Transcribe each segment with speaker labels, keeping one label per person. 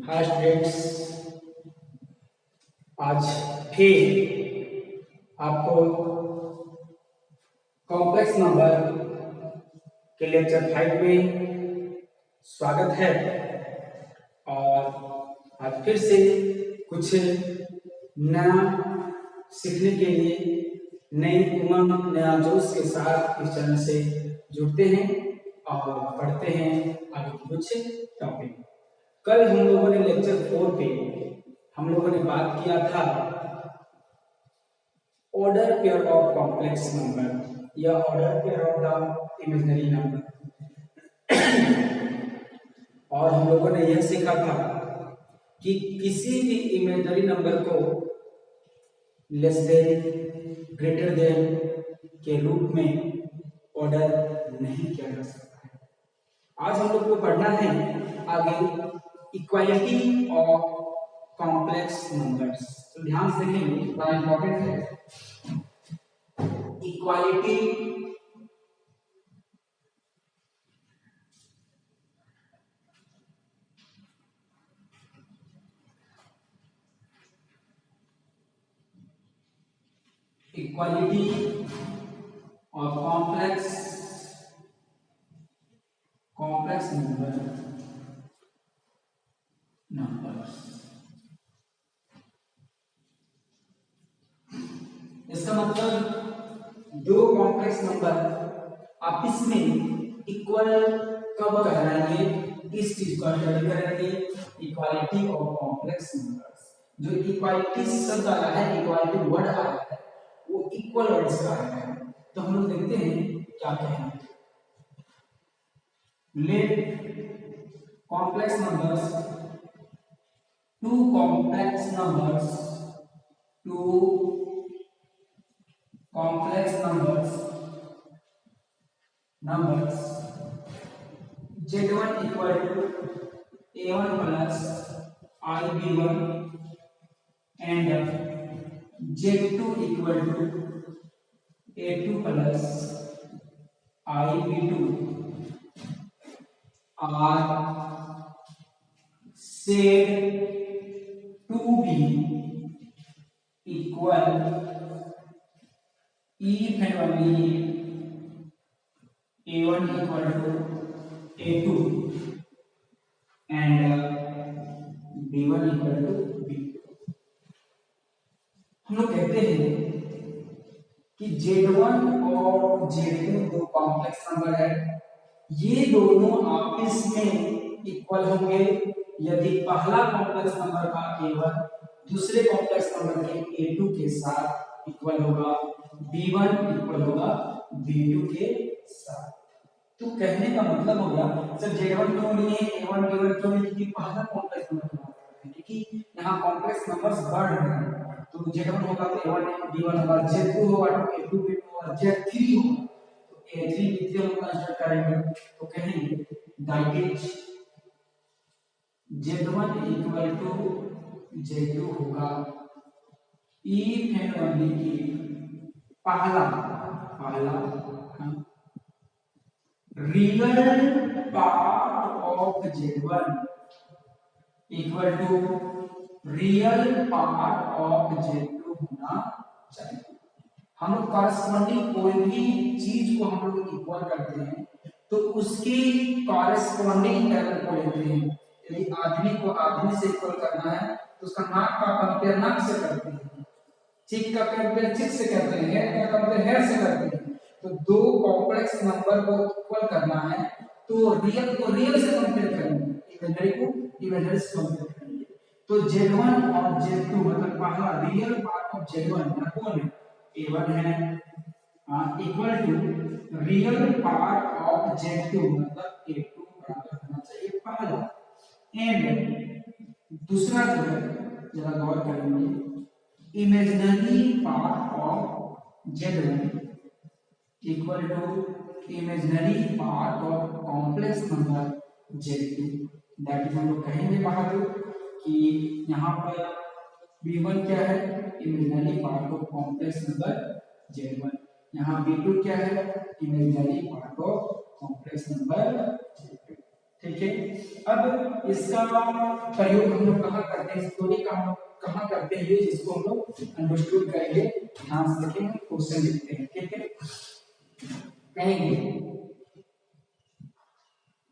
Speaker 1: Hi students, आज फिर आपको कॉम्प्लेक्स नंबर के लेक्चर 5 में स्वागत है। और आज फिर से कुछ नया सीखने के लिए नई उमंग, नया जोश के साथ इस चैनल से जुड़ते हैं और पढ़ते हैं आगे कुछ टॉपिक। कल हम लोगों ने लेक्चर 4 पे हम लोगों ने बात किया था order pair of complex number या order pair of the imaginary number. और हम लोगों ने यह सीखा था कि किसी भी इमेजिनरी नंबर को लेस देन, ग्रेटर देन के रूप में ऑर्डर नहीं किया जा सकता है। आज हम लोग को पढ़ना है आगे इक्वालिटी ऑफ कॉम्प्लेक्स नंबर्स। तो ध्यान से देखेंगे कितना इंपॉर्टेंट है इक्वालिटी ऑफ कॉम्प्लेक्स नंबर्स। इसका मतलब दो कॉम्प्लेक्स नंबर आपस में इक्वल कब कहलाएंगे, इस चीज को स्टडी करेंगे इक्वालिटी ऑफ कॉम्प्लेक्स नंबर्स। जो इक्वालिटी शब्द आया है, इक्वालिटी वर्ड आया है, वो इक्वल वर्ड से आया है। तो हम लोग देखते हैं क्या कहें। Let complex numbers two complex numbers z1 equal to a1 plus ib1 and z2 equal to a2 plus ib2 are said to be equal if and only a1 equal to a2 and b1 equal to b2। हम लोग कहते हैं कि z1 और z2 दो complex number है, ये दोनों आपस में इक्वल होंगे यदि पहला कॉम्प्लेक्स नंबर का a1 दूसरे कॉम्प्लेक्स नंबर के a2 के साथ इक्वल होगा, b1 इक्वल होगा b2 के साथ। तो कहने का मतलब हो गया सर z1 क्यों लिए, a1 b1 क्यों लिए, क्योंकि पहला कॉम्प्लेक्स नंबर की बात करते हैं, क्योंकि यहाँ कॉम्प्लेक्स नंबर्स बढ़ रहे हैं। तो z1 होगा तो a1 b1 होगा, z2 होगा तो a2 b2 होगा, z3 होगा तो a3 b3 हम कंसीडर करेंगे। तो कहेंगे that is z1 equal to z2 होगा if and only कि पहला real part of z1 equal to real part of z2 होना चाहिए। हम लोग कॉरेस्पॉन्डिंग कोई भी चीज को हम लोग इक्वल करते हैं तो उसके कॉरेस्पॉन्डिंग टर्म को लेते हैं। यदि आदमी को आदमी से इक्वल करना है तो उसका नाक का कंपेयर नाक से करते हैं, चिक का कंपेयर चिक से करते हैं, हेयर का कंपेयर हेयर से करते हैं। तो दो कॉम्प्लेक्स नंबर को इक्वल करना है तो रियल को रियल से कंपेयर करेंगे, इमेजिनरी को इमेजिनरी से कंपेयर करेंगे। तो z1 और z2 मतलब पहला रियल पार्ट ऑफ z1 कौन है, a1 है, equal to real part of z2 मतलब a2 बराबर होना चाहिए पहला। एंड दूसरा जो है जरा गौर करेंगे imaginary part of z1 equal to imaginary part of complex number z2। That is हम लोग कहेंगे बाहर कि यहाँ पर b1 क्या है, imaginary part of complex number z1, यहाँ b2 क्या है, imaginary part of complex number z2। ठीक है। अब इसका प्रयोग हम लोग कहाँ करते हैं, स्टोरी का हम लोग कहाँ करते हैं, जिसको हम लोग अंडरस्टूड करेंगे, ध्यान से देखेंगे, क्वेश्चन लिखते हैं। ठीक है, कहेंगे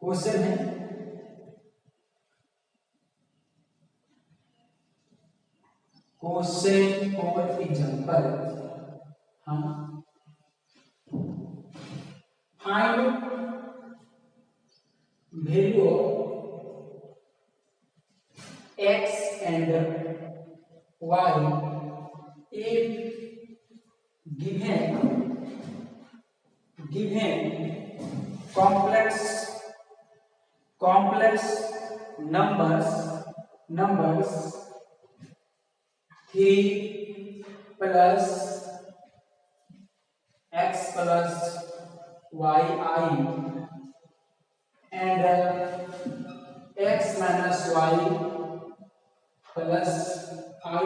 Speaker 1: क्वेश्चन है क्वेश्चन फॉर एग्जांपल हम find value x and y if given complex numbers 3 plus x plus y I and x minus y plus I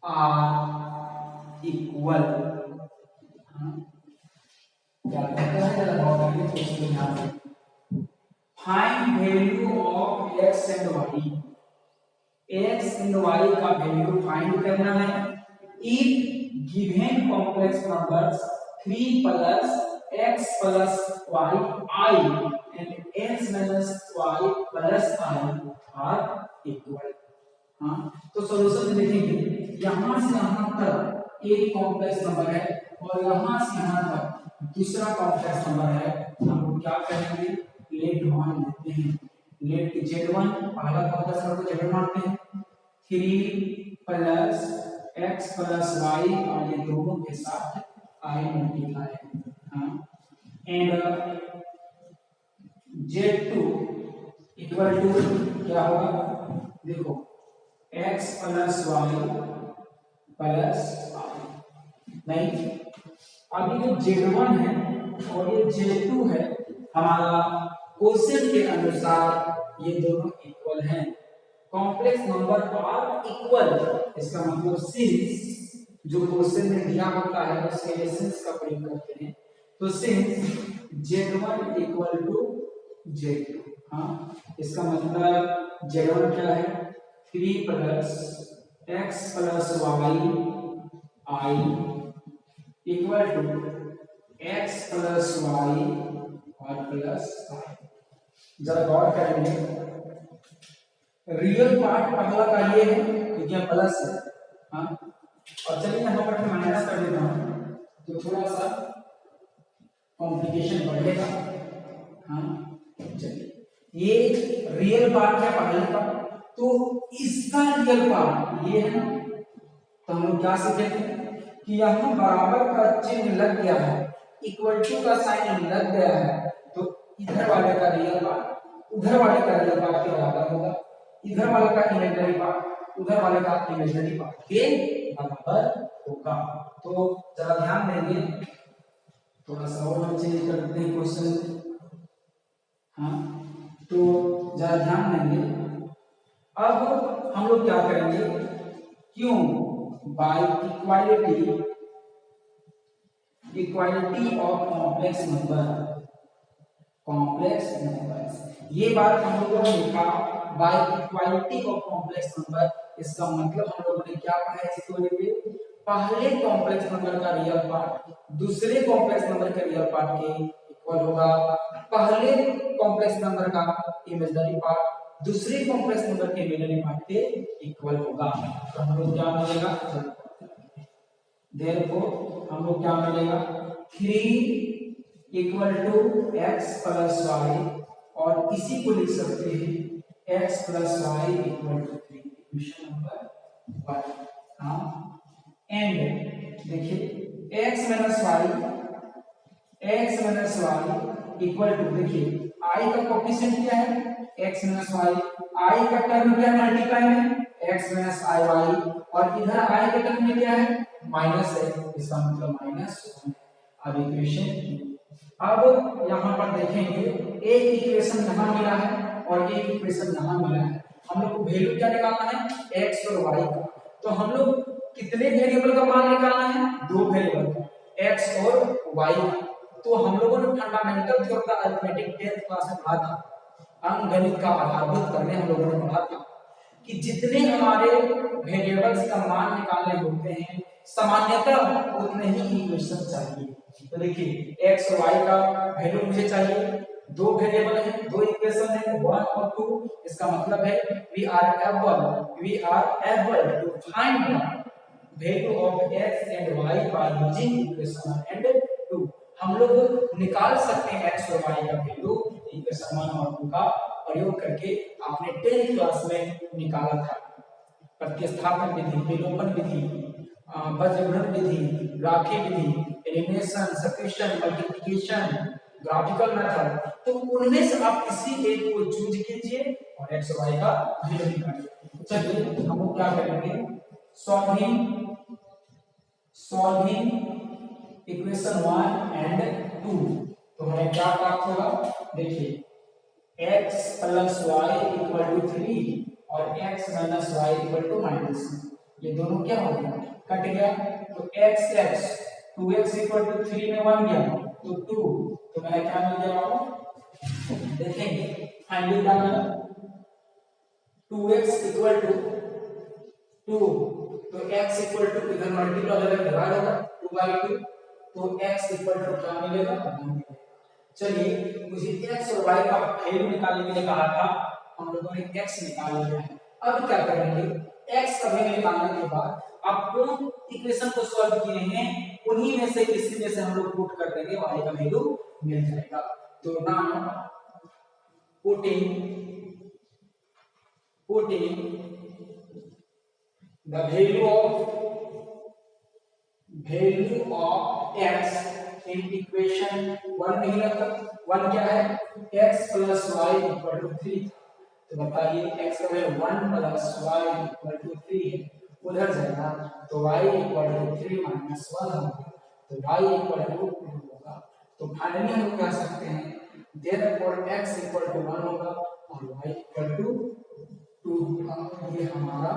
Speaker 1: are equal। क्या कहता है, जरा गौर करिए, सोचिए ध्यान से। Find value of x and y, x and y का value find करना है if given complex numbers 3 plus x plus y I and x minus y plus I are equal। हाँ, तो सॉल्यूशन देखेंगे, यहां से यहां तक एक कॉम्प्लेक्स नंबर है और यहां से यहां तक दूसरा कॉम्प्लेक्स नंबर है। हम लोग क्या करेंगे, लेट वन लेते हैं, लेट z1 पहला कॉम्प्लेक्स नंबर को z1 मानते हैं, 3 plus x plus y और ये दोनों के साथ I मल्टीप्लाई है। हाँ, एंड z2 इक्वल टू क्या होगा, देखो x plus y plus i, नहीं, अभी जो z1 है और ये z2 है, हमारा क्वेश्चन के अनुसार ये दोनों इक्वल हैं, कॉम्प्लेक्स नंबर आर इक्वल। इसका मतलब सिंस जो क्वेश्चन में दिया होता है उसके लिए सिंस का प्रयोग करते हैं, तो since z1 equal to z2। हाँ, इसका मतलब z1 क्या है, 3 plus x plus y I equal to x plus y और प्लस i। जरा गौर करेंगे, रियल पार्ट पहला का ये है क्योंकि यहाँ प्लस है। हाँ, और चलिए यहाँ पर मैं माइनस कर देता हूँ तो थोड़ा सा कॉम्प्लिकेशन बढ़ेगा। हाँ, चलिए ये रियल पार्ट है पहले का, तो इसका रियल पार्ट ये है ना, तो हम लोग क्या सीखे थे कि यहाँ बराबर का चिन्ह लग गया है, इक्वल टू का साइन लग गया है, तो इधर वाले का रियल पार्ट उधर वाले का रियल पार्ट के बराबर होगा, इधर वाले का इमेजिनरी पार्ट उधर वाले का इमेजिनरी पार्ट के बराबर होगा। तो जरा ध्यान देंगे, थोड़ा सा और हम चेंज कर देते हैं क्वेश्चन। हाँ, तो जरा ध्यान देंगे, अब हम लोग क्या करेंगे, क्यों by equality of complex numbers, ये बात हम लोगों ने लिखा by equality of complex number. इसका मतलब हम लोगों ने क्या कहा है स्टोरी पे, पहले कॉम्प्लेक्स नंबर का रियल पार्ट दूसरे कॉम्प्लेक्स नंबर के रियल पार्ट के इक्वल होगा, पहले कॉम्प्लेक्स नंबर का इमेजिनरी पार्ट दूसरे कॉम्प्लेक्स नंबर के इमेजिनरी पार्ट के इक्वल होगा। तो हम लोग क्या मिलेगा, देयरफॉर हम लोग क्या मिलेगा, 3 equal to x plus y, और इसी को लिख सकते हैं x plus y equal to 3, equation number 1। हाँ, एंड देखिए x minus y equal to, देखिए i का कोएफिशिएंट क्या है, x माइनस y, i का टर्म क्या है मल्टीप्लाई में x माइनस i y, और इधर i का टर्म में क्या है माइनस है, इसका मतलब -1। अब इक्वेशन, अब यहाँ पर देखेंगे एक इक्वेशन यहाँ मिला है और एक इक्वेशन यहाँ मिला है, हम लोग को वैल्यू क्या निकालना है, x और y का। तो हम लोग कितने वेरिएबल का मान निकालना है, 2 वेरिएबल का, x और y। तो हम लोगों ने fundamental theory of arithmetic 10th class में पढ़ा था, अंकगणित का आधारभूत करने हम लोगों ने पढ़ा था कि जितने हमारे वेरिएबल्स का मान निकालने होते हैं सामान्यतः उतने ही इक्वेशन चाहिए। तो देखिए x और y का वैल्यू मुझे चाहिए, दो वेरिएबल है, दो इक्वेशन है 1 और 2, इसका मतलब है we are able to find the value of x and y by using equation 1 and 2। हम लोग निकाल सकते हैं x और y का वैल्यू इक्वेशन 1 और 2 का प्रयोग करके। आपने 10th क्लास में निकाला था प्रतिस्थापन विधि, विलोपन विधि, वज्रघूर्ण विधि, ग्राफी विधि, elimination, substitution, multiplication, graphical method. तो उनमें से आप किसी एक को चूज कीजिए और x और y का वैल्यू निकालिए। चलिए हम लोग क्या करेंगे, सॉल्विंग इक्वेशन 1 एंड 2। तो हमें क्या प्राप्त होगा, देखिए x plus y equal to 3 और x minus y equal to -3, ये दोनों क्या हो गया, कट गया। तो x 2x इक्वल टू 3 में 1 गया तो 2, तो मेरा क्या मिल गया, देखेंगे फाइनली क्या मिला, 2x इक्वल टू 2, तो x इक्वल टू इधर मल्टीप्लाई हो जाएगा, डिवाइड होगा 2 बाय 2, तो x इक्वल टू क्या मिलेगा, 1 मिलेगा। चलिए मुझे x और y का वैल्यू निकालने के लिए कहा था, हम लोगों ने x निकाल लिया है। अब क्या करेंगे, x का वैल्यू निकालने के बाद आप कौन इक्वेशन को सॉल्व किए हैं उन्हीं में से किसी में से हम लोग पुट कर देंगे, y का वैल्यू मिल जाएगा। तो now putting the value of x in equation 1 नहीं रखा, 1 क्या है, x plus y equal to 3। तो बताइए x का value 1 plus y equal to 3 है, उधर जाएगा तो y equal to 3 minus 1 होगा, तो y equal to 2 होगा। तो फाइनली हम कह सकते हैं therefore x equal to 1 होगा और y equal to 2 होगा, ये हमारा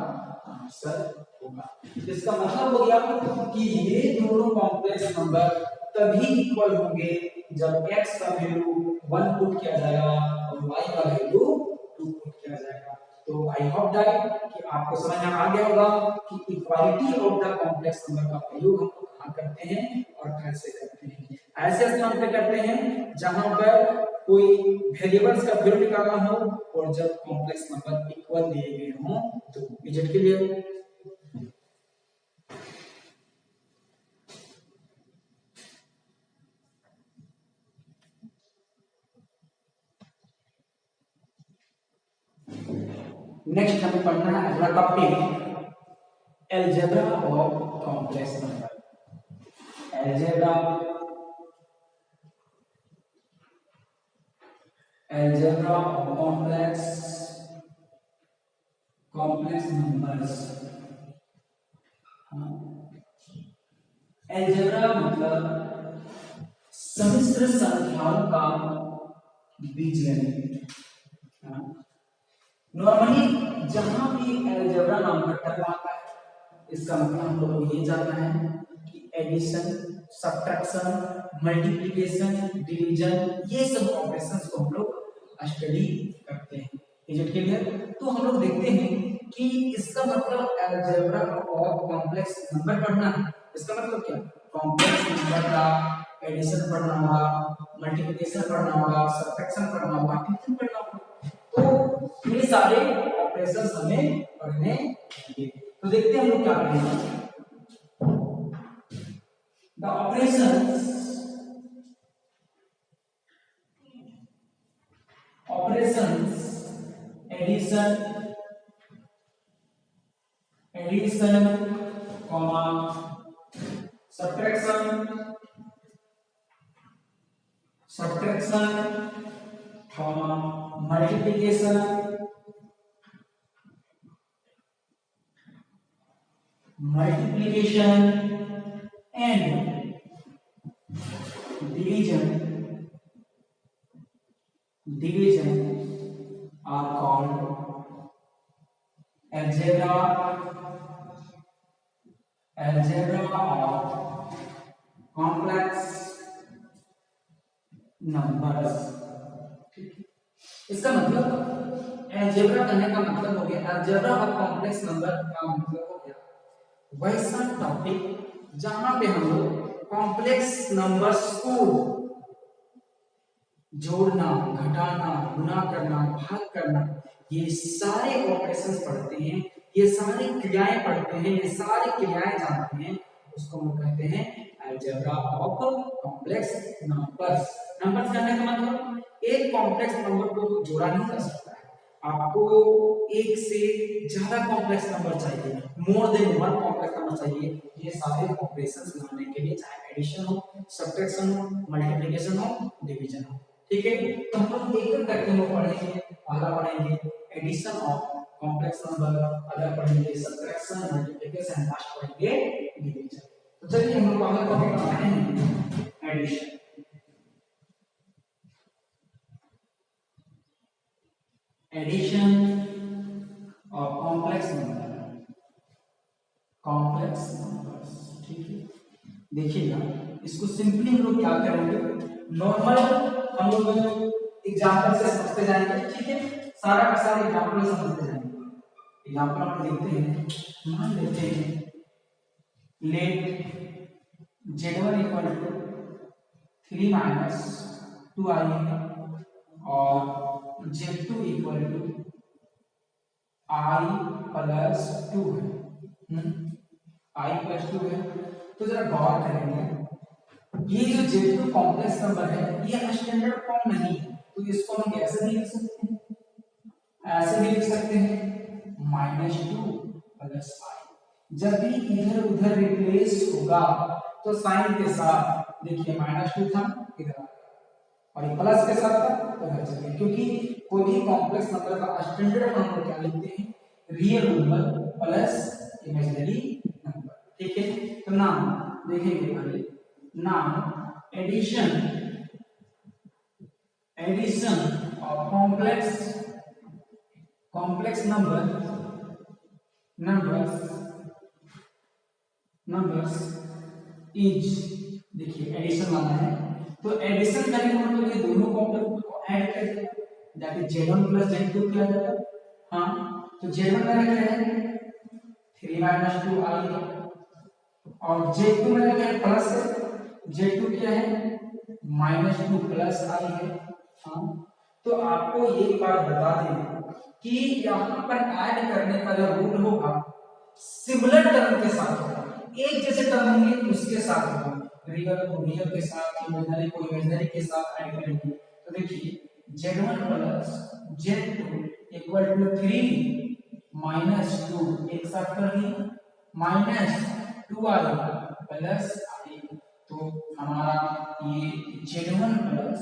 Speaker 1: आंसर होगा। इसका मतलब हो गया कि ये दोनों कॉम्प्लेक्स नंबर तभी इक्वल होंगे जब x का वैल्यू 1 पुट किया जाएगा और y का वैल्यू 2 पुट किया जाएगा। तो आई होप दैट कि आपको समझ में आ गया होगा कि equality of the complex number का प्रयोग हम लोग कहां करते हैं और कैसे करते हैं। ऐसे स्थान पे करते हैं जहां पर कोई वेरिएबल्स का वैल्यू निकालना हो और जब कॉम्प्लेक्स नंबर इक्वल दिए गए हों। तो इज इट क्लियर? नेक्स्ट हमें पढ़ना है अगला topic algebra of complex number. Algebra of complex numbers. Algebra मतलब सम्मिश्र संख्याओं का बीजगणित। नॉर्मली जहां भी अलजेब्रा नाम का टर्म आता है इसका मतलब हम लोग को ये जानना है कि एडिशन, सब्ट्रैक्शन, मल्टीप्लिकेशन, डिवीजन, ये सब ऑपरेशंस को हम लोग स्टडी करते हैं। Is it clear? तो हम लोग देखते हैं कि इसका मतलब अलजेब्रा ऑफ कॉम्प्लेक्स नंबर पढ़ना है। इसका मतलब क्या, कॉम्प्लेक्स नंबर का एडिशन पढ़ना होगा, मल्टीप्लिकेशन पढ़ना होगा, सब्ट्रैक्शन पढ़ना होगा, डिवीजन पढ़ना होगा। तो ये सारे ऑपरेशंस हमें पढ़ने चाहिए। तो देखते हैं हम लोग क्या करेंगे। The operations addition comma subtraction comma multiplication and division are called algebra of complex numbers. ठीक है, इसका मतलब अलजेब्रा करने का मतलब हो गया, अलजेब्रा ऑफ कॉम्प्लेक्स नंबर का मतलब हो गया वैसा टॉपिक जहां पे हम लोग कॉम्प्लेक्स नंबर्स को जोड़ना, घटाना, गुना करना, भाग करना, ये सारे ऑपरेशंस पढ़ते हैं, ये सारी क्रियाएं पढ़ते हैं, ये सारी क्रियाएं जानते हैं, उसको हम कहते हैं algebra of complex numbers. Numbers जानने का मतलब एक कॉम्प्लेक्स नंबर को जोड़ा नहीं जा सकता है, आपको एक से ज्यादा कॉम्प्लेक्स नंबर चाहिए, more than one complex number चाहिए ये सारे ऑपरेशंस लाने के लिए, चाहे एडिशन हो, सब्ट्रैक्शन हो, मल्टीप्लिकेशन हो, डिवीजन हो। ठीक है, तो हम लोग एक एक करके हम पढ़ेंगे। पहला पढ़ेंगे एडिशन ऑफ कॉम्प्लेक्स नंबर, अगला पढ़ेंगे सब्ट्रैक्शन, मल्टीप्लिकेशन, लास्ट पढ़ेंगे डिवीजन। तो चलिए हम लोग पहला टॉपिक पढ़ते हैं addition. Addition of complex number, complex numbers. ठीक है, देखिएगा इसको सिंपली हम लोग क्या करेंगे, नॉर्मल हम लोग एग्जांपल से समझते जाएंगे। ठीक है, सारा का सारा एग्जांपल समझते जाएंगे। एग्जांपल हम लिखते हैं, मान लेते हैं let z1 equal to 3 minus 2i और z2 equal to i plus 2 है। i प्लस 2 है, तो जरा गौर करेंगे, ये जो Z2 कॉम्प्लेक्स नंबर है ये स्टैंडर्ड फॉर्म नहीं है, तो इसको हम कैसे भी लिख सकते हैं, ऐसे भी लिख सकते हैं -2 प्लस i। जब भी इधर उधर रिप्लेस होगा तो साइन के साथ, देखिए -2 था इधर आ गया और ये प्लस के साथ था तो इधर चल गया, क्योंकि कोई भी कॉम्प्लेक्स नंबर का स्टैंडर्ड फॉर्म क्या लिखते हैं, real number plus imaginary number. ठीक है, तो नाम देखेंगे पहले, नाम addition of complex numbers is, देखिए एडिशन वाला है, तो एडिशन करने का मतलब ये दोनों कॉम्प्लेक्स को ऐड कर दिया, that is z1 plus z2 किया जाएगा। हाँ, तो z1 मेरा क्या है 3 माइनस 2i और z2 मेरा क्या है प्लस है, z2 क्या है -2 प्लस i है। हाँ, तो आपको ये बात बता दें कि यहाँ पर ऐड करने का जो रूल होगा सिमिलर टर्म के साथ होगा, एक जैसे टर्म होंगे उसके साथ होगा, रियल को रियल के साथ, इमेजिनरी को इमेजिनरी के साथ ऐड करेंगे। तो देखिए z1 plus z2 equal to 3 minus 2, एक साथ कर दिए, माइनस 2i प्लस i, तो हमारा ये z1 plus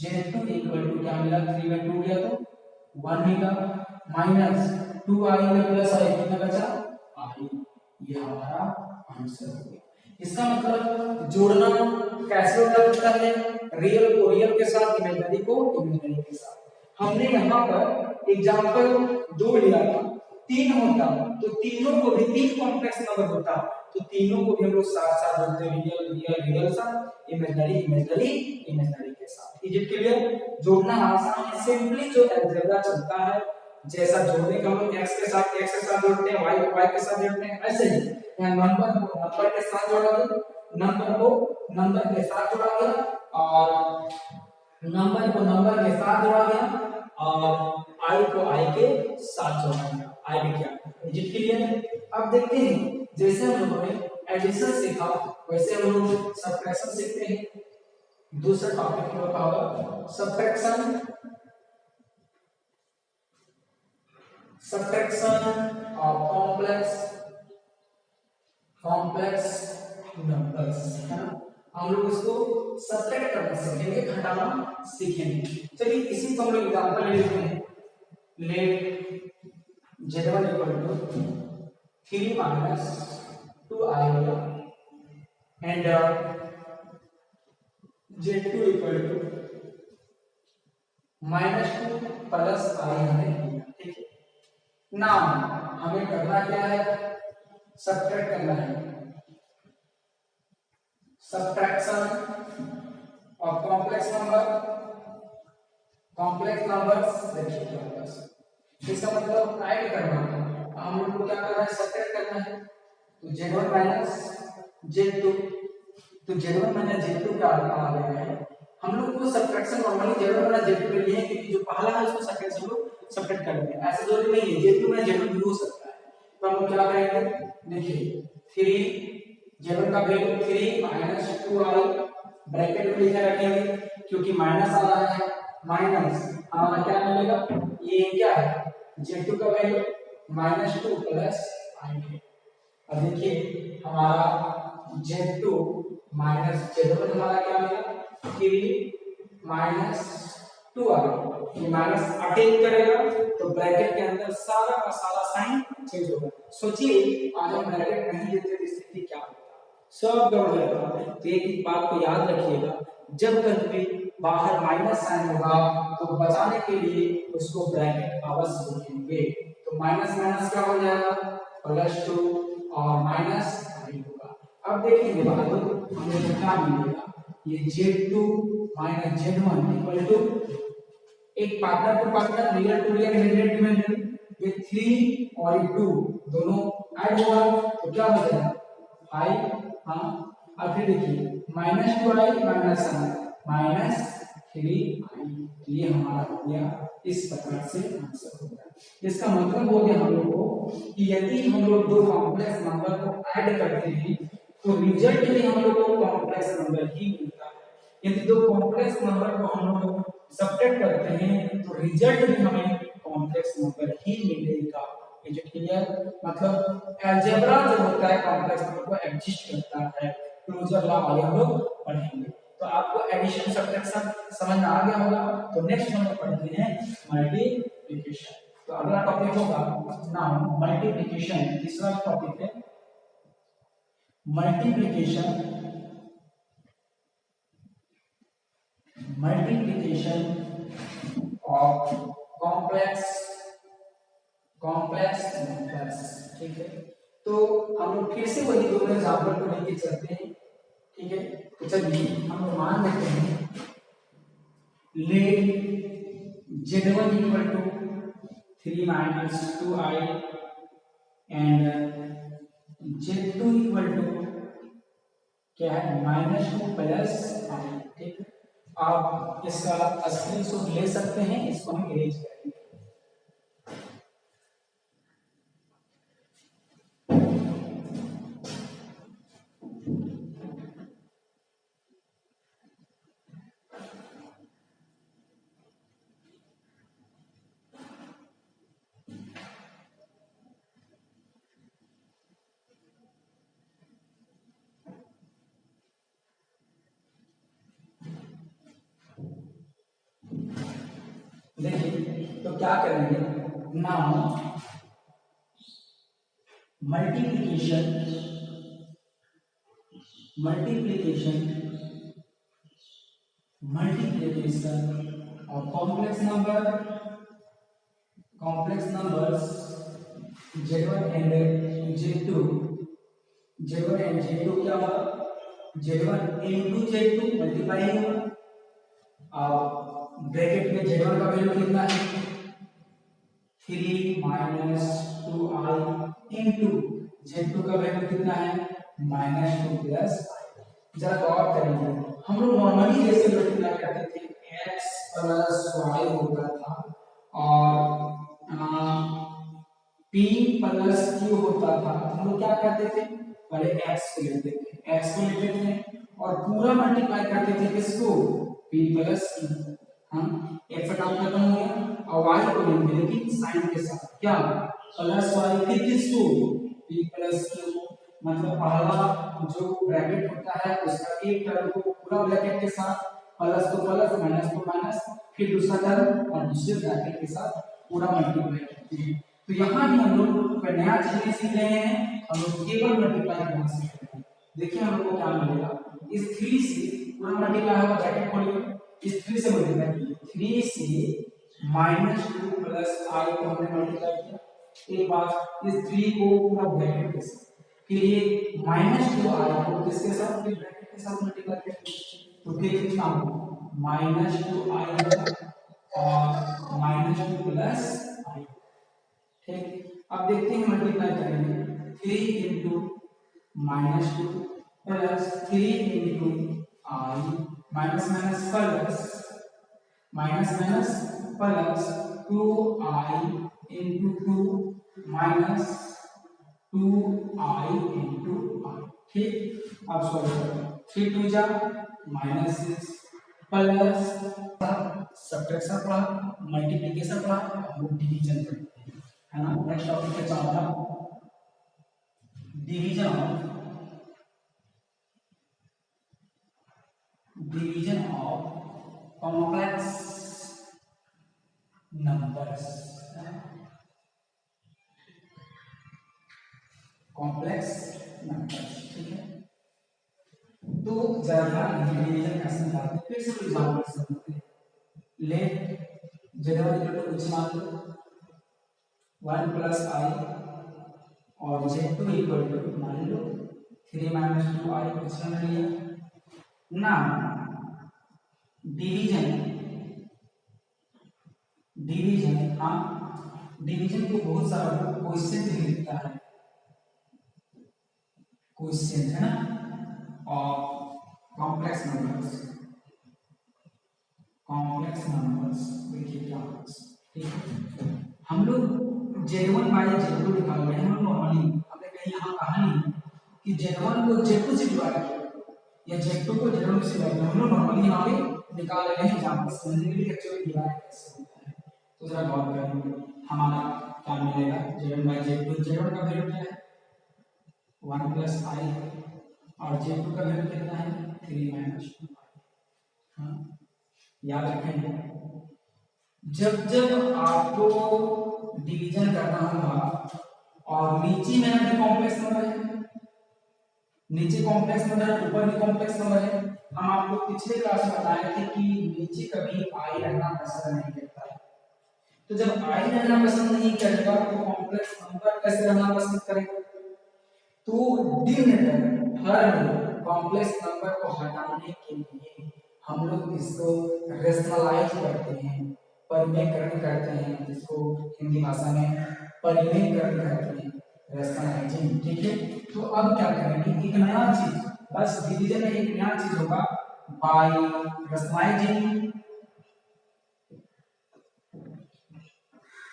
Speaker 1: z2 equal to क्या मिला, 3/2 गया तो 1 मिला, माइनस 2i में प्लस i कितना बचा i, ये हमारा आंसर हो गया। इसका मतलब जोड़ना कैसे होता है, रियल को रियल के साथ, इमेजिनरी को इमेजिनरी के साथ। हमने यहाँ पर एग्जांपल 2 लिया था, 3 होता तो तीनों को भी 3 कॉम्प्लेक्स नंबर होता तो तीनों को भी हम लोग साथ साथ जोड़ते, रियल रियल रियल साथ, इमेजिनरी इमेजिनरी इमेजिनरी के साथ। Is it clear? जोड़ना आसान है, सिंपली जो अलजेब्रा चलता है, जैसा जोड़ने का हम लोग x के साथ जोड़ते हैं, y को y के साथ जोड़ते हैं, ऐसे ही यहाँ नंबर को नंबर के साथ जोड़ा गया, नंबर को नंबर के साथ जोड़ा गया और नंबर को नंबर के साथ जोड़ा गया और i को i के साथ जोड़ा गया। आई भी क्या, इज इट क्लियर? अब देखते हैं, जैसे हम लोगों ने एडिशन सीखा वैसे हम लोग सब्ट्रैक्शन सीखते हैं। दूसरा टॉपिक हम लोग का होगा सब्ट्रैक्शन ऑफ कॉम्प्लेक्स नंबर्स, है ना, हम लोग इसको सब्ट्रैक्ट करना सीखेंगे, घटाना सीखेंगे। चलिए इसी को हम लोग एग्जांपल ले लेते हैं, let z1 equal to 3 minus 2i and z2 equal to -2 plus i हमें दिया। ठीक है, नाउ हमें करना क्या है, सब्ट्रैक्ट करना है, सब्ट्रैक्शन और कॉम्प्लेक्स नंबर्स देखिए क्या होगा इसका मतलब ऐड करना है। हम लोग को क्या करना है, सब्ट्रैक्ट करना है। तो z1 माइनस z2, तो z1 माइनस z2 क्या आ गया है, हम लोग को subtraction normally z1 minus z2 के लिए है क्योंकि जो पहला है उसको सब्ट्रैक्शन लोग सब्ट्रैक्ट कर देंगे, ऐसा जरूरी नहीं है z2 माइनस z2 भी हो सकता है। तो हम लोग क्या करेंगे, देखिए 3 z1 का वैल्यू 3 माइनस 2i ब्रैकेट में लिखे रखेंगे क्योंकि माइनस आ रहा है, माइनस हमारा क्या मिलेगा, ये क्या है z2 का वैल्यू माइनस 2 प्लस i है। अब देखिए हमारा z2 माइनस z1 हमारा क्या मिला 3 माइनस 2i, ये माइनस अटैक करेगा तो ब्रैकेट के अंदर सारा का सारा साइन चेंज होगा। सोचिए आज हम ब्रैकेट नहीं देते तो स्थिति क्या होता, सब गड़बड़ जाता। तो एक बात को याद रखिएगा, जब कभी भी बाहर माइनस साइन होगा तो बचाने के लिए उसको ब्रैकेट अवश्य लिखेंगे। तो माइनस माइनस क्या हो जाएगा प्लस 2 और माइनस i होगा। अब देखेंगे बाद हमें क्या मिलेगा, ये z2 minus z1 equal to एक partner to partner real to real hundred to hundred, ये 3 और ये 2 दोनों ऐड होगा तो क्या हो जाएगा 5। हाँ अब फिर देखिए माइनस 2i माइनस 3i, ये हमारा हो गया इस प्रकार से आंसर हो गया। इसका मतलब हो गया हम लोग को कि यदि हम लोग दो कॉम्प्लेक्स नंबर को ऐड करते हैं तो रिजल्ट में हम लोग को कॉम्प्लेक्स नंबर ही मिलता है। यदि दो कॉम्प्लेक्स नंबर को हम लोग सब्ट्रैक्ट करते हैं तो रिजल्ट में हमें कॉम्प्लेक्स नंबर ही मिलेगा। ये जो क्लियर, मतलब अलजेब्रा जो होता है कॉम्प्लेक्स नंबर को एग्जिस्ट करता है, क्लोजर लॉ वाले हम लोग पढ़ेंगे। तो आपको एडिशन सब्ट्रैक्शन समझ में आ गया होगा। तो नेक्स्ट हम लोग पढ़ते हैं मल्टीप्लिकेशन। तो अगला टॉपिक होगा नाउ मल्टीप्लिकेशन, तीसरा टॉपिक है multiplication. Multiplication of complex numbers, ठीक है। तो हम लोग फिर से वही दो एग्जांपल को लेके चलते हैं, ठीक है। तो चलिए हम लोग मान लेते हैं let z1 equal to 3 minus 2i and z2 equal to क्या है माइनस 2 प्लस i, ठीक है। आप इसका स्क्रीनशॉट ले सकते हैं, इसको हम इरेज करेंगे। देखिए तो क्या करेंगे, नाउ मल्टीप्लिकेशन और complex numbers z1 and z2, z1 and z2 क्या होगा, z1 into z2 मल्टीप्लाई होगा और ब्रैकेट में z1 का वैल्यू कितना है 3 माइनस 2i इंटू z2 का वैल्यू कितना है माइनस 2 प्लस i। जरा गौर करेंगे, हम लोग नॉर्मली जैसे मल्टीप्लाई करते थे x प्लस y होता था और p प्लस q होता था। हम लोग क्या करते थे, पहले x को लेते थे और पूरा मल्टीप्लाई करते थे किसको p प्लस q। हम एक का काम खत्म हो गया और y को लेंगे लेकिन साइन के साथ, क्या प्लस y फिर किसको p प्लस q, मतलब पहला जो ब्रैकेट होता है उसका एक टर्म को पूरा ब्रैकेट के साथ प्लस तो प्लस माइनस तो माइनस, फिर दूसरा टर्म और दूसरे ब्रैकेट के साथ पूरा मल्टीप्लाई करते हैं। तो यहाँ भी हम लोग नया चीज सीख रहे हैं, हम लोग केवल मल्टीप्लाई करना सीख रहे हैं। देखिए हम लोग को क्या मिलेगा, इस 3 से पूरा मल्टीप्लाई होगा, ब्रैकेट खोलिए, इस 3 से मल्टीप्लाई कीजिए, 3 से माइनस 2 प्लस i को हमने मल्टीप्लाई किया। एक बार इस 3 को पूरा ब्रैकेट के साथ, फिर ये माइनस 2i को किसके साथ, फिर ब्रैकेट के साथ मल्टीप्लाई किया। तो फिर कितना होगा -2i और -2 प्लस i। ठीक, अब देखते हैं मल्टीप्लाई करेंगे 3 into -2 plus 3 into i minus minus plus 2i into 2 minus 2i into i। ठीक, अब सॉल्व करें 3 2 जा -6 प्लस सब्ट्रैक्शन पढ़ा, मल्टीप्लिकेशन पढ़ा, हम लोग डिवीजन करते हैं, है ना। नेक्स्ट टॉपिक पे चलता division of complex numbers, complex numbers. ठीक है, तो जरा डिवीजन कैसे निकालते हैं, फिर से एग्जांपल समझते हैं। लेट z1 कुछ मान लो 1 प्लस i और z2 इक्वल टू मान लो 3 माइनस 2i कुछ मान लिया ना। डिवीजन हाँ, डिवीजन को बहुत सारा क्वेश्चन भी लिखता है, क्वेश्चन है ना। और कॉम्प्लेक्स नंबर्स देखिए क्या होगा। ठीक है, हम लोग z1 बाई z2 निकाल रहे हैं। हम नॉर्मली हमने कहीं यहाँ कहा नहीं कि z1 को z2 से डिवाइड किया या z2 को z1 से डिवाइड किया, हम लोग नॉर्मली यहाँ पे निकाल रहे हैं जहाँ पर समझने के लिए एक्चुअली डिवाइड कैसे होता है। तो जरा गौर करेंगे, हमारा क्या मिलेगा z1 बाई z2। z1 का वैल्यू क्या है 1 प्लस i और z2 का वैल्यू कितना है 3 माइनस 2i। हाँ, याद रखेंगे जब आपको डिवीजन करना होगा और नीचे में भी कॉम्प्लेक्स नंबर है, नीचे कॉम्प्लेक्स नंबर है, ऊपर भी कॉम्प्लेक्स नंबर है। हम आपको पिछले क्लास में बताए थे कि नीचे कभी i रहना पसंद नहीं करता है। तो जब i रहना पसंद नहीं करेगा तो कॉम्प्लेक्स नंबर कैसे रहना पसंद करेगा। तो डिनोमिनेटर हर कॉम्प्लेक्स नंबर को हटाने के लिए हम लोग इसको रेशनलाइज करते हैं, परिमेयकरण करते हैं, जिसको हिंदी भाषा में परिमेयकरण कहते हैं, रेशनलाइजिंग। ठीक है, तो अब क्या करेंगे एक नया चीज, बस डिवीजन में एक नया चीज होगा बाय रेशनलाइजिंग,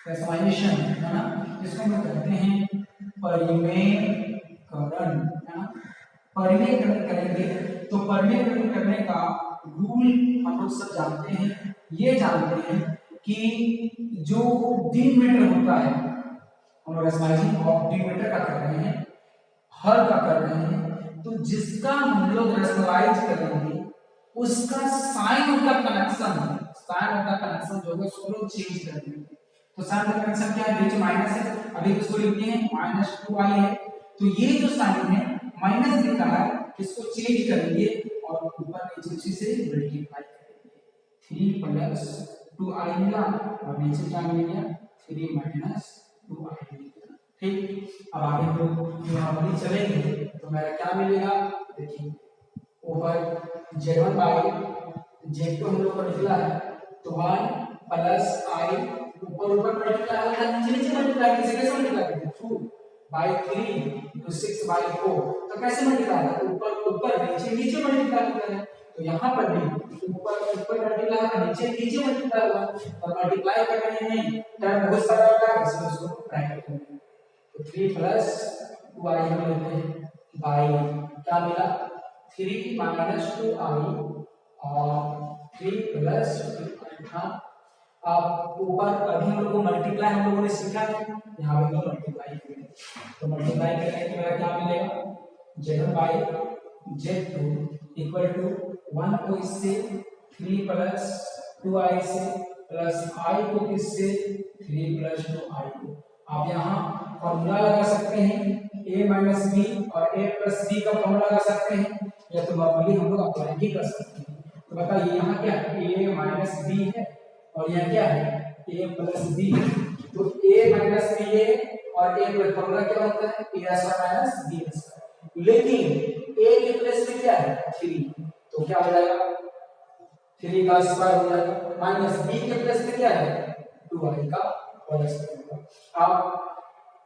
Speaker 1: रेशनलाइजेशन है ना, जिसको हम कहते हैं परिमेयकरण, है ना। परिमेयकरण करेंगे तो परिमेयकरण करने का रूल हम लोग सब जानते हैं। ये जानते हैं कि जो डिनोमिनेटर होता है, हम रेशनलाइजिंग ऑफ डिनोमिनेटर का कर रहे हैं, हर का कर रहे हैं, तो जिसका हम लोग रेशनलाइज करेंगे उसका साइन ऑफ द कनेक्शन जो है उसको लोग चेंज कर देंगे। तो साइन ऑफ कनेक्शन क्या है, बीच माइनस है, अभी इसको लिखते हैं -2i है, तो ये जो साइन है माइनस दिख रहा है, इसको चेंज करेंगे और ऊपर नीचे उसी से मल्टीप्लाई करेंगे। 3 प्लस 2i मिला और नीचे क्या मिल गया 3 माइनस 2i मिला। ठीक, अब आगे हम लोग नॉर्मली चलेंगे तो मेरा क्या मिलेगा, देखिए ऊपर z1 बाई z2 हम लोग को निकला है, तो 1 प्लस i ऊपर मल्टीप्लाई होगा, नीचे मल्टीप्लाई कैसे मल्टीप्लाई 2 बाई 3 तो 6 बाई 4, तो कैसे मल्टीप्लाई होगा, ऊपर नीचे मल्टीप्लाई होता है। तो यहाँ पर भी ऊपर मल्टीप्लाई होगा, नीचे मल्टीप्लाई होगा, और मल्टीप्लाई कर रहे हैं टर्म बहुत सारा होगा, इसलिए उसको ब्रैकेट करेंगे। तो 3 प्लस 2i हम लेते हैं बाई क्या मिला 3 माइनस 2i और 3 प्लस 2i था। अब ऊपर अभी हम लोग को मल्टीप्लाई हम लोगों ने सीखा है, यहाँ पे तो मल्टीप्लाई करेंगे, तो मल्टीप्लाई करने के बाद क्या मिलेगा z1 by z2 equal to 1 को इससे 3 प्लस 2i से प्लस i को किससे 3 प्लस 2i को। आप यहाँ फॉर्मूला लगा सकते हैं a माइनस बी और a प्लस बी का फॉर्मूला लगा सकते हैं, या तो नॉर्मली हम लोग अप्लाई भी कर सकते हैं। तो बताइए यहाँ क्या है a माइनस बी है और यहाँ क्या है a प्लस बी, तो a माइनस बी है और a प्लस फॉर्मूला क्या होता है a square minus b square, लेकिन a के प्लेस में क्या है 3, तो क्या हो जाएगा 3 का स्क्वायर हो जाएगा माइनस b के प्लस में क्या है 2i का होल स्क्वायर होगा। आप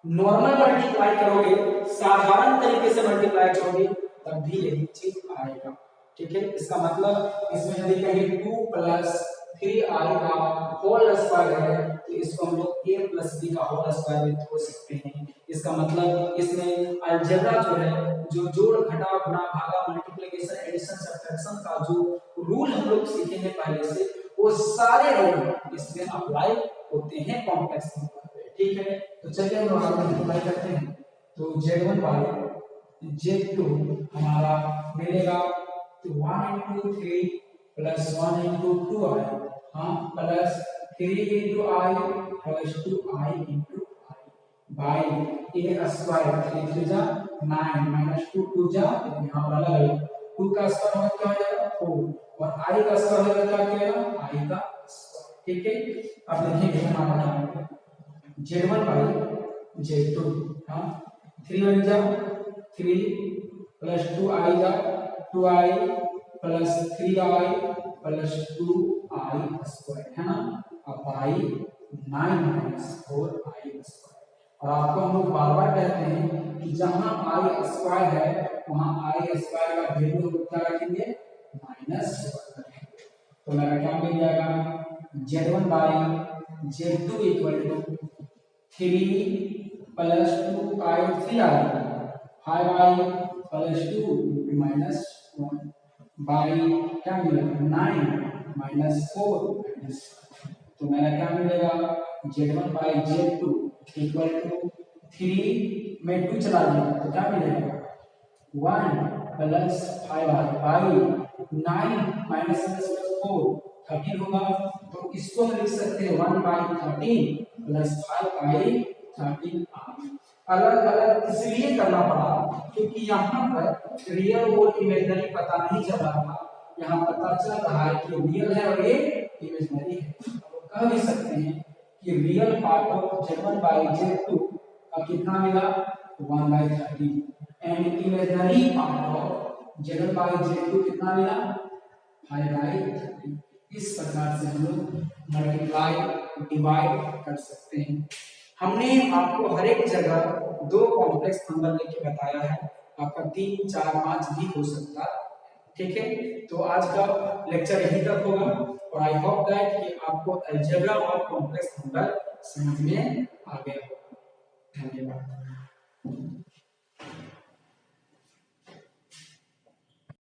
Speaker 1: नॉर्मल मल्टीप्लाई करोगे, साधारण तरीके से मल्टीप्लाई करोगे तब भी यही चीज आएगा। ठीक है, इसका मतलब इसमें यदि कहें 2 प्लस 3i का होल स्क्वायर है तो इसको हम लोग a प्लस b का होल स्क्वायर भी बोल सकते हैं। इसका मतलब इसमें अलजेब्रा जो है, जो जोड़ घटाव गुणा भागा मल्टीप्लिकेशन एडिशन सब्ट्रैक्शन का जो रूल हम लोग सीखेंगे पहले से, वो सारे रूल इसमें अप्लाई होते हैं कॉम्प्लेक्स नंबर पे। ठीक है, तो चलिए हम लोग आगे मल्टीप्लाई करते हैं। तो z1 बाई z2 हमारा मिलेगा 1 into 3 plus 1 into 2i, हाँ plus 3 into i plus 2i into i by a square 3 3 जा 9 minus 2 2 जा, यहाँ पर अलग अलग 2 का स्क्वायर होगा क्या हो जाएगा 4 और i का स्क्वायर होगा क्या होगा i का स्क्वायर। ठीक है, अब देखेंगे हमारा z1 बाई z2, हाँ 3 1 जा 3 प्लस 2i जा 2i plus 3i plus 2i square है ना, अब बाई 9 माइनस 4i स्क्वायर। और आपको हम लोग बार बार कहते हैं कि जहां i स्क्वायर है वहां i स्क्वायर का वैल्यू हम क्या रखेंगे माइनस रखेंगे। तो मेरा क्या मिल जाएगा z1 by z2 equal to 3 plus 2i 3i 5i plus 2 minus 1 by क्या मिलेगा 9 माइनस 4 माइनस। तो मेरा क्या मिलेगा z1 by z2 equal to 3 में 2 चला गया तो क्या मिलेगा 1 प्लस 5i बाई 9 माइनस 4 13 होगा। तो इसको हम लिख सकते हैं 1 बाई 13 प्लस 5 बाई 13i। अलग अलग इसलिए करना पड़ा क्योंकि यहाँ पर रियल और इमेजिनरी पता नहीं चल रहा था, यहाँ पता चल रहा है कि रियल है और ये इमेजिनरी है। तो कह भी सकते हैं कि real part of z1 by z2 का कितना मिला 1 by 13 and imaginary part of z1 by z2 कितना मिला 5 बाई 13। इस प्रकार से हम लोग मल्टीप्लाई डिवाइड कर सकते हैं। हमने आपको हर एक जगह दो कॉम्प्लेक्स नंबर लेके बताया है, आपका 3 4 5 भी हो सकता है। ठीक है, तो आज का लेक्चर यहीं तक होगा और आई होप दैट कि आपको अलजेब्रा और कॉम्प्लेक्स नंबर समझ में आ गया होगा। धन्यवाद।